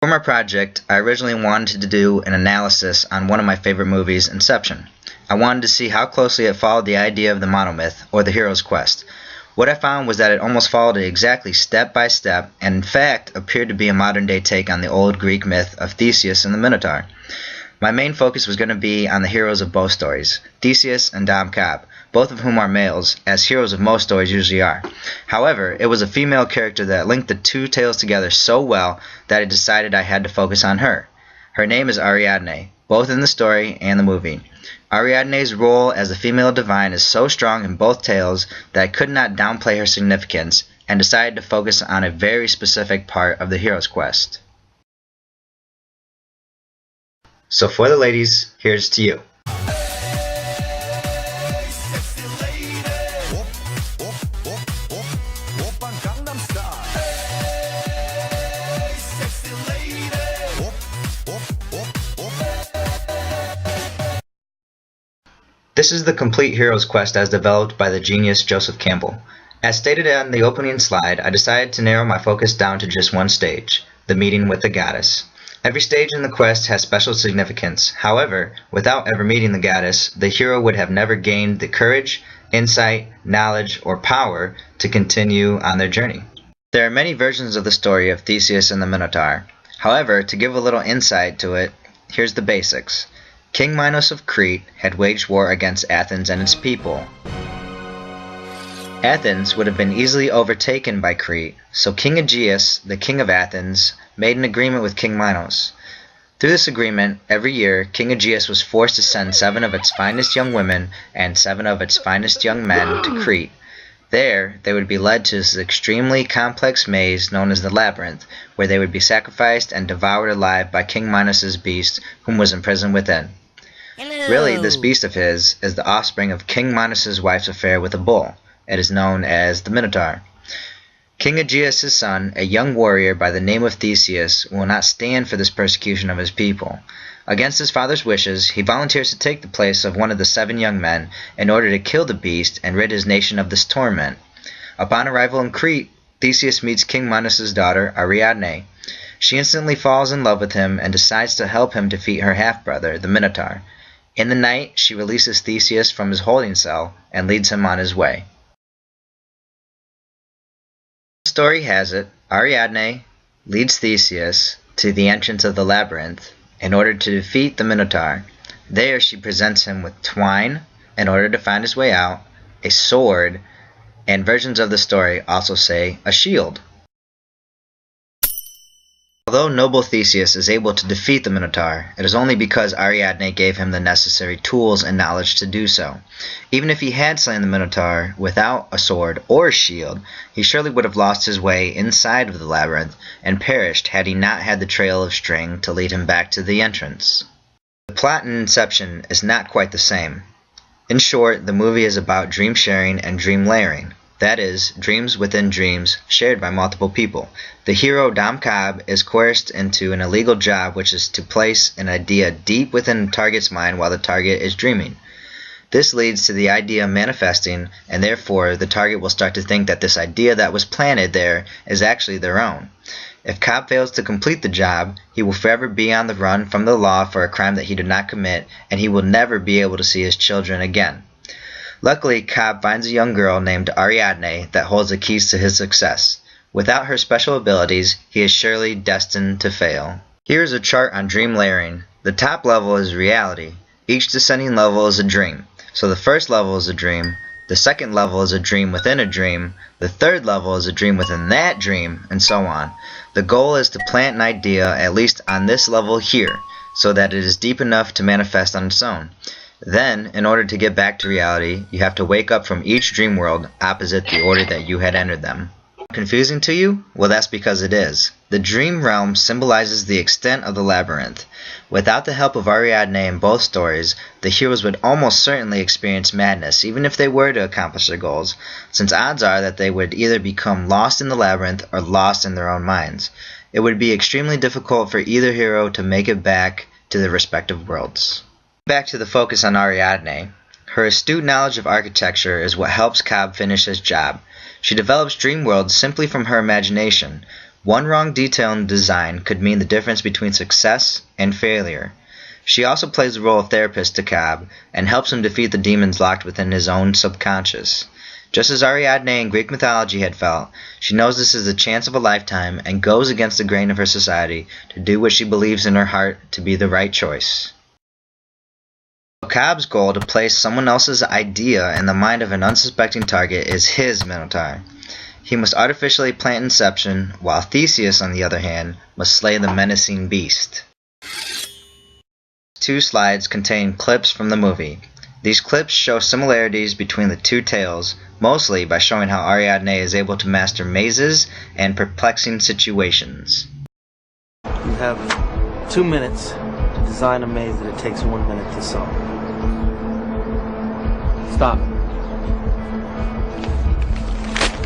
For my project, I originally wanted to do an analysis on one of my favorite movies, Inception. I wanted to see how closely it followed the idea of the monomyth, or the hero's quest. What I found was that it almost followed it exactly step by step, and in fact appeared to be a modern-day take on the old Greek myth of Theseus and the Minotaur. My main focus was going to be on the heroes of both stories, Theseus and Dom Cobb, both of whom are males, as heroes of most stories usually are. However, it was a female character that linked the two tales together so well that I decided I had to focus on her. Her name is Ariadne, both in the story and the movie. Ariadne's role as the female divine is so strong in both tales that I could not downplay her significance and decided to focus on a very specific part of the hero's quest. So for the ladies, here's to you. This is the complete hero's quest as developed by the genius Joseph Campbell. As stated on the opening slide, I decided to narrow my focus down to just one stage, the meeting with the goddess. Every stage in the quest has special significance. However, without ever meeting the goddess, the hero would have never gained the courage, insight, knowledge, or power to continue on their journey. There are many versions of the story of Theseus and the Minotaur. However, to give a little insight to it, here's the basics. King Minos of Crete had waged war against Athens and its people. Athens would have been easily overtaken by Crete, so King Aegeus, the king of Athens, made an agreement with King Minos. Through this agreement, every year, King Aegeus was forced to send 7 of its finest young women and 7 of its finest young men to Crete. There, they would be led to this extremely complex maze known as the Labyrinth, where they would be sacrificed and devoured alive by King Minos' beast, whom was imprisoned within. Hello. Really, this beast of his is the offspring of King Minos' wife's affair with a bull. It is known as the Minotaur. King Aegeus' son, a young warrior by the name of Theseus, will not stand for this persecution of his people. Against his father's wishes, he volunteers to take the place of one of the 7 young men in order to kill the beast and rid his nation of this torment. Upon arrival in Crete, Theseus meets King Minos' daughter, Ariadne. She instantly falls in love with him and decides to help him defeat her half-brother, the Minotaur. In the night, she releases Theseus from his holding cell and leads him on his way. The story has it, Ariadne leads Theseus to the entrance of the labyrinth in order to defeat the Minotaur. There she presents him with twine in order to find his way out, a sword, and versions of the story also say a shield. Although noble Theseus is able to defeat the Minotaur, it is only because Ariadne gave him the necessary tools and knowledge to do so. Even if he had slain the Minotaur without a sword or a shield, he surely would have lost his way inside of the labyrinth and perished had he not had the trail of string to lead him back to the entrance. The plot in Inception is not quite the same. In short, the movie is about dream sharing and dream layering. That is, dreams within dreams shared by multiple people. The hero, Dom Cobb, is coerced into an illegal job which is to place an idea deep within the target's mind while the target is dreaming. This leads to the idea manifesting, and therefore the target will start to think that this idea that was planted there is actually their own. If Cobb fails to complete the job, he will forever be on the run from the law for a crime that he did not commit, and he will never be able to see his children again. Luckily, Cobb finds a young girl named Ariadne that holds the keys to his success. Without her special abilities, he is surely destined to fail. Here is a chart on dream layering. The top level is reality. Each descending level is a dream. So the first level is a dream, the second level is a dream within a dream, the third level is a dream within that dream, and so on. The goal is to plant an idea at least on this level here, so that it is deep enough to manifest on its own. Then, in order to get back to reality, you have to wake up from each dream world opposite the order that you had entered them. Confusing to you? Well, that's because it is. The dream realm symbolizes the extent of the labyrinth. Without the help of Ariadne in both stories, the heroes would almost certainly experience madness, even if they were to accomplish their goals, since odds are that they would either become lost in the labyrinth or lost in their own minds. It would be extremely difficult for either hero to make it back to their respective worlds. Back to the focus on Ariadne. Her astute knowledge of architecture is what helps Cobb finish his job. She develops dream worlds simply from her imagination. One wrong detail in the design could mean the difference between success and failure. She also plays the role of therapist to Cobb and helps him defeat the demons locked within his own subconscious. Just as Ariadne in Greek mythology had felt, she knows this is the chance of a lifetime and goes against the grain of her society to do what she believes in her heart to be the right choice. Cobb's goal to place someone else's idea in the mind of an unsuspecting target is his Minotaur. He must artificially plant inception, while Theseus, on the other hand, must slay the menacing beast. 2 slides contain clips from the movie. These clips show similarities between the two tales, mostly by showing how Ariadne is able to master mazes and perplexing situations. You have 2 minutes to design a maze that it takes 1 minute to solve. Stop.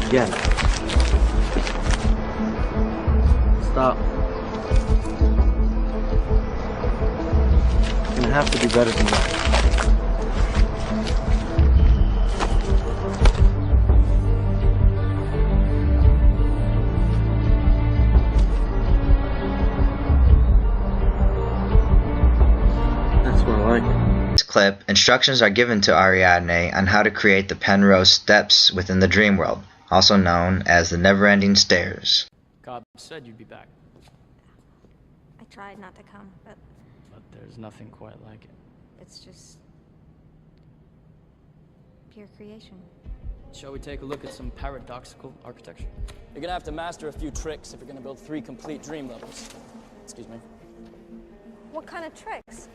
Again. Stop. You're gonna have to do better than that. In this clip, instructions are given to Ariadne on how to create the Penrose Steps within the dream world, also known as the never-ending stairs. Cobb said you'd be back. I tried not to come, but there's nothing quite like it. it's just pure creation. Shall we take a look at some paradoxical architecture? You're gonna have to master a few tricks if you're gonna build 3 complete dream levels. Excuse me. What kind of tricks?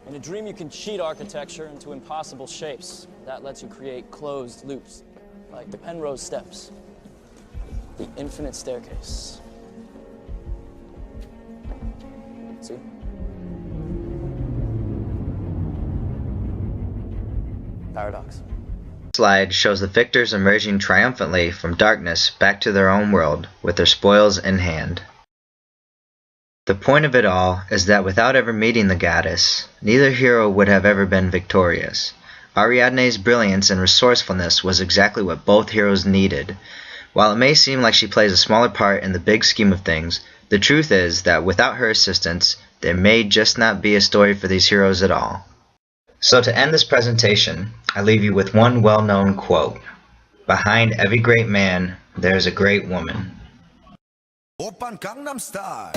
In a dream, you can cheat architecture into impossible shapes. That lets you create closed loops, like the Penrose Steps, the infinite staircase. See? Paradox. Slide shows the victors emerging triumphantly from darkness back to their own world with their spoils in hand. The point of it all is that without ever meeting the goddess, neither hero would have ever been victorious. Ariadne's brilliance and resourcefulness was exactly what both heroes needed. While it may seem like she plays a smaller part in the big scheme of things, the truth is that without her assistance, there may just not be a story for these heroes at all. So to end this presentation, I leave you with one well-known quote. Behind every great man, there is a great woman. Oppan Gangnam Style.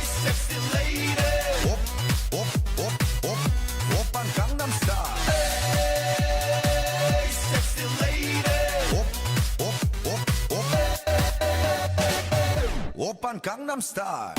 Sexy lady. Oppan Gangnam Style. Sexy lady. Oppan Gangnam Style.